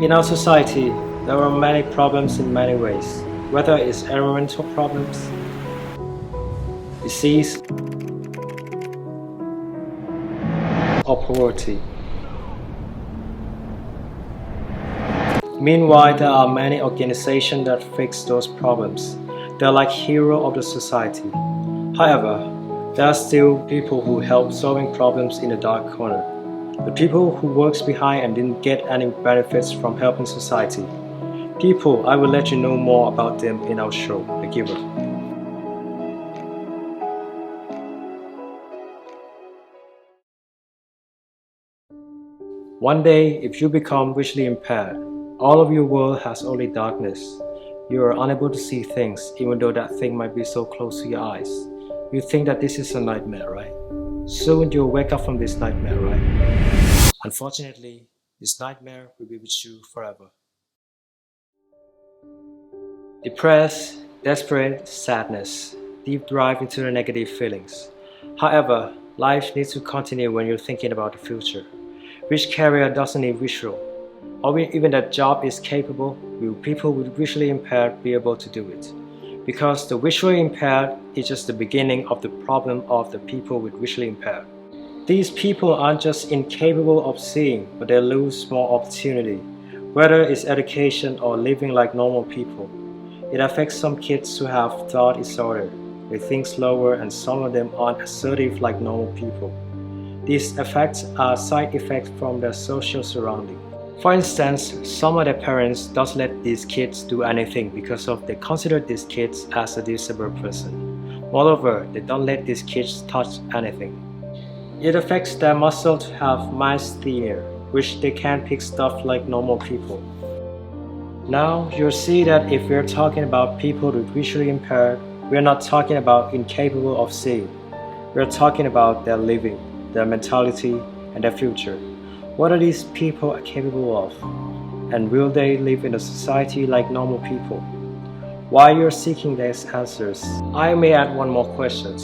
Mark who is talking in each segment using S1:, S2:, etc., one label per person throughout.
S1: In our society, there are many problems in many ways, whether it's environmental problems, disease, or poverty. Meanwhile, there are many organizations that fix those problems. They're like heroes of the society. However, there are still people who help solving problems in the dark corner. The people who works behind and didn't get any benefits from helping society. People, I will let you know more about them in our show, The Giver. One day, if you become visually impaired, all of your world has only darkness. You are unable to see things, even though that thing might be so close to your eyes. You think that this is a nightmare, right? Soon you'll wake up from this nightmare, right? Unfortunately, this nightmare will be with you forever. Depressed, desperate, sadness, deep dive into the negative feelings. However, life needs to continue when you're thinking about the future. Which career doesn't need visual? Or even that job is capable, will people with visually impaired be able to do it? Because the visually impaired is just the beginning of the problem of the people with visually impaired. These people aren't just incapable of seeing, but they lose more opportunity, whether it's education or living like normal people. It affects some kids who have thought disorder. They think slower and some of them aren't assertive like normal people. These effects are side effects from their social surrounding. For instance, some of their parents don't let these kids do anything because they consider these kids as a disabled person. Moreover, they don't let these kids touch anything. It affects their muscle to have myasthenia, which they can't pick stuff like normal people. Now, you'll see that if we're talking about people with visually impaired, we're not talking about incapable of seeing. We're talking about their living, their mentality, and their future. What are these people capable of? And will they live in a society like normal people? While you're seeking these answers, I may add one more question.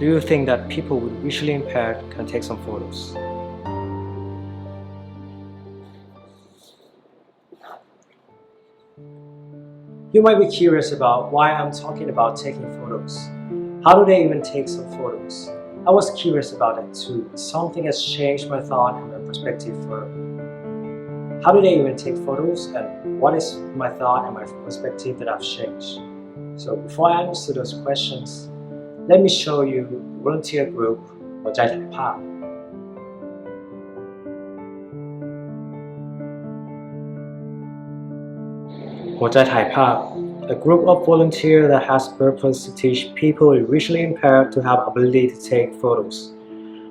S1: Do you think that people with visually impaired can take some photos? You might be curious about why I'm talking about taking photos. How do they even take some photos? I was curious about that too. Something has changed my thought and my perspective forever. How do they even take photos, and what is my thought and my perspective that have changed? So before I answer those questions, let me show you the volunteer group หัวใจถ่ายภาพ หัวใจถ่ายภาพ a group of volunteers that has purpose to teach people with visually impaired to have ability to take photos.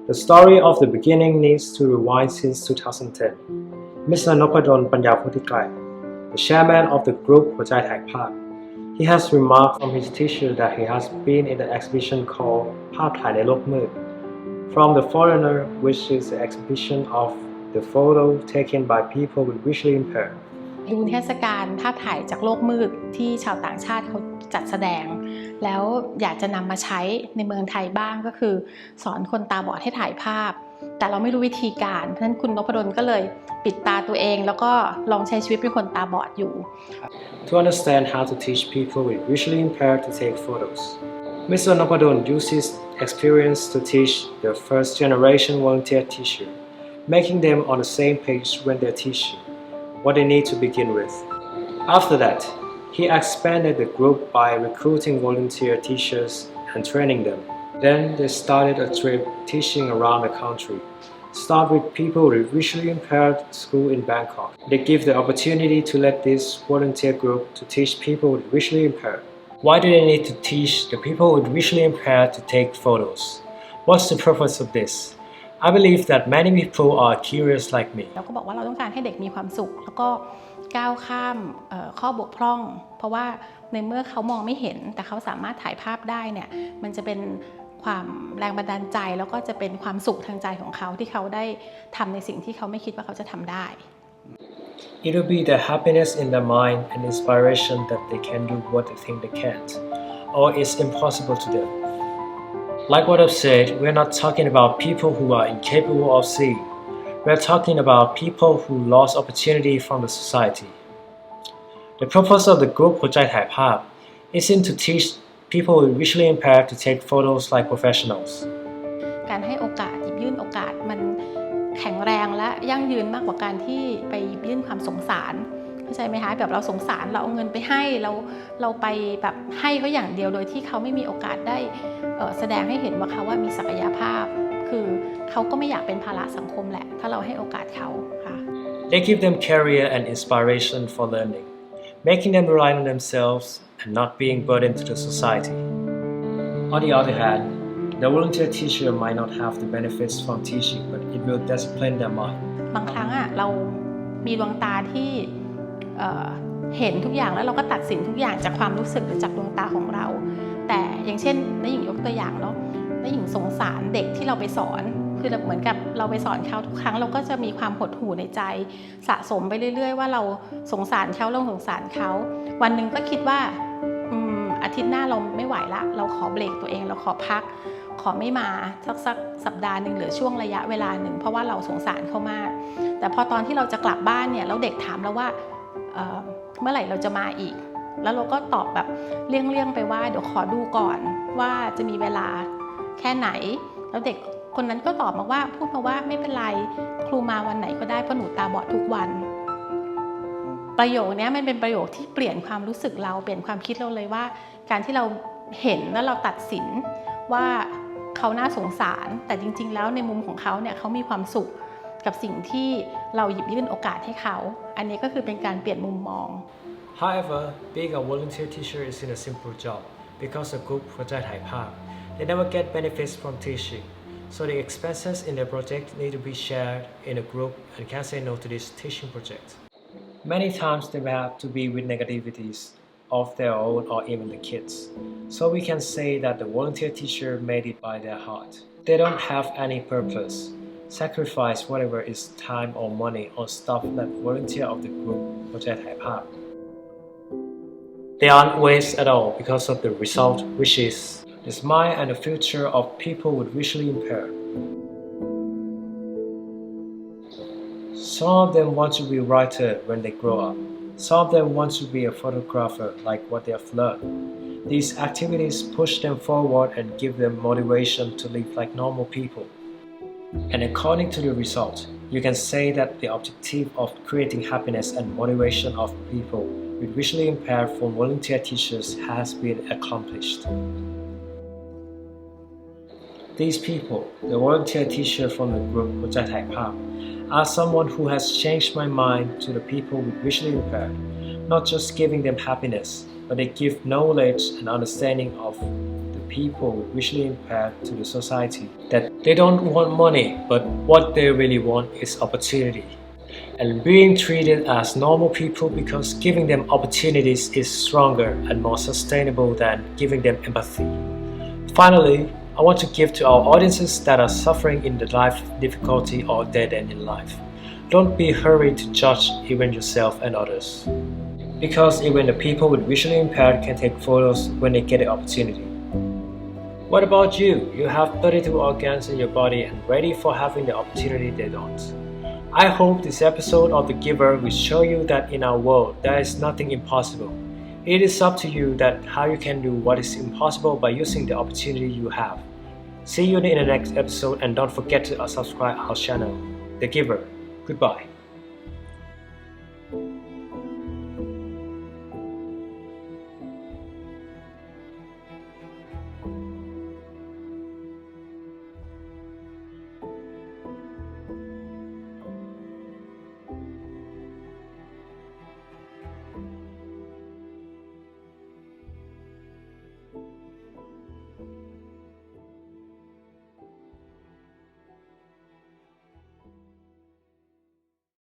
S1: The story of the beginning needs to rewind since 2010. Mr. Nopadon Panyaputikrai, the chairman of the group หัวใจถ่ายภาพ, he has remarked from his teacher that he has been in the exhibition called ภาพถ่ายในโลกมืด from the foreigner, which is the exhibition of the photo taken by people with visually impaired.
S2: ดูนิทรรศการภาพถ่ายจากโลกมืดที่ชาวต่างชาติเขาจัดแสดงแล้วอยากจะนำมาใช้ในเมืองไทยบ้างก็คือสอนคนตาบอดให้ถ่ายภาพแต่เราไม่รู้วิธีการเพราะฉะนั้นคุณนพดลก็เลยปิดตาตัวเองแล้วก็ลองใช้ชีวิตเป็นคนตาบอดอยู่
S1: To understand how to teach people with visually impaired to take photos, Mr. Nopadon uses experience to teach the first generation volunteer teacher, making them on the same page when they're teaching what they need to begin with. After that, he expanded the group by recruiting volunteer teachers and training them. Then they started a trip teaching around the country. Start with people with visually impaired school in Bangkok. They give the opportunity to let this volunteer group to teach people with visually impaired. Why do they need to teach the people with visually impaired to take photos? What's the purpose of this? I believe that many people are curious like me.
S2: เราก็บอกว่าเราต้องการให้เด็กมีความสุขแล้วก็ก้าวข้ามข้อบกพร่องเพราะว่าในเมื่อเขามองไม่เห็นแต่เขาสามารถถ่ายภาพได้เนี่ยมันจะเป็นความแรงบันดาลใจแล้วก็จะเป็นความสุขทางใจของเขาที่เขาได้ทำในสิ่งที่เขาไม่คิดว่าเขาจะทำได้
S1: It will be the happiness in their mind and inspiration that they can do what they think they can't, or is impossible to them. Like what I've said, we're not talking about people who are incapable of seeing. we're talking about people who lost opportunity from the society. The purpose of the group หัวใจถ่ายภาพ isn't to teach people visually impaired to take photos like professionals.
S2: การให้โอกาสหยิบยื่นโอกาสมันแข็งแรงและยั่งยืนมากกว่าการที่ไปหยิบยื่นความสงสารเข้าใจไหมคะแบบเราสงสารเราเอาเงินไปให้เราไปแบบให้เขาอย่างเดียวโดยที่เขาไม่มีโอกาสได้แสดงให้เห็นว่าเขาว่ามีศักยภาพคือเขาก็ไม่อยากเป็นภาระสังคมแหละถ้าเราให้โอกาสเขาค่ะ
S1: They give them career and inspiration for learning, making them rely on themselves and not being burdened to the society. On the other hand, the volunteer teacher might not have the benefits from teaching, but it will discipline their mind.
S2: บางครั้งเรามีดวงตาที่เห็นทุกอย่างแล้วเราก็ตัดสินทุกอย่างจากความรู้สึกหรือจากดวงตาของเราแต่อย่างเช่นน้าหญิงยกตัวอย่างเนาะน้าหญิงสงสารเด็กที่เราไปสอนคือเหมือนกับเราไปสอนเขาทุกครั้งเราก็จะมีความหดหู่ในใจสะสมไปเรื่อยๆว่าเราสงสารเขาเราสงสารเขาวันหนึ่งก็คิดว่าอาทิตย์หน้าเราไม่ไหวละเราขอเบรกตัวเองเราขอพักขอไม่มาสักสัปดาห์หนึ่งหรือช่วงระยะเวลาหนึ่งเพราะว่าเราสงสารเขามากแต่พอตอนที่เราจะกลับบ้านเนี่ยแล้วเด็กถามเราว่าเมื่อไหร่เราจะมาอีกแล้วเราก็ตอบแบบเลี่ยงๆไปว่าเดี๋ยวขอดูก่อนว่าจะมีเวลาแค่ไหนแล้วเด็กคนนั้นก็ตอบมาว่าพูดมาว่าไม่เป็นไรครูมาวันไหนก็ได้เพราะหนูตาบอดทุกวันประโยคนี้มันเป็นประโยคที่เปลี่ยนความรู้สึกเราเปลี่ยนความคิดเราเลยว่าการที่เราเห็นแล้วเราตัดสินว่าเขาน่าสงสารแต่จริงๆแล้วในมุมของเขาเนี่ยเขามีความสุขกับสิ่งที่เราหยิบยื่นโอกาสให้เขาอันนี้ก็คือเป็นการเปลี่ยนมุมมอง
S1: However, being a volunteer teacher isn't a simple job because the group หัวใจถ่ายภาพ they never get benefits from teaching, so the expenses in their project need to be shared in a group and can't say no to this teaching project. Many times they will have to be with negativities of their own or even the kids, so we can say that the volunteer teacher made it by their heart. They don't have any purpose.Sacrifice whatever is time or money on stuff that volunteer of the group หัวใจถ่ายภาพ They aren't waste at all because of the result, which is the smile and the future of people with visually impaired. Some of them want to be a writer when they grow up. Some of them want to be a photographer like what they have learned. These activities push them forward and give them motivation to live like normal people.And according to the result, you can say that the objective of creating happiness and motivation of people with visually impaired from volunteer teachers has been accomplished. These people, the volunteer teacher from the group หัวใจถ่ายภาพ are someone who has changed my mind to the people with visually impaired, not just giving them happiness, but they give knowledge and understanding of people visually impaired to the society that they don't want money but what they really want is opportunity and being treated as normal people because giving them opportunities is stronger and more sustainable than giving them empathy. Finally, I want to give to our audiences that are suffering in the life difficulty or dead end in life. Don't be hurried to judge even yourself and others because even the people with visually impaired can take photos when they get the opportunity.What about you? You have 32 organs in your body and ready for having the opportunity they don't. I hope this episode of The Giver will show you that in our world there is nothing impossible. It is up to you that how you can do what is impossible by using the opportunity you have. See you in the next episode and don't forget to subscribe our channel, The Giver. Goodbye.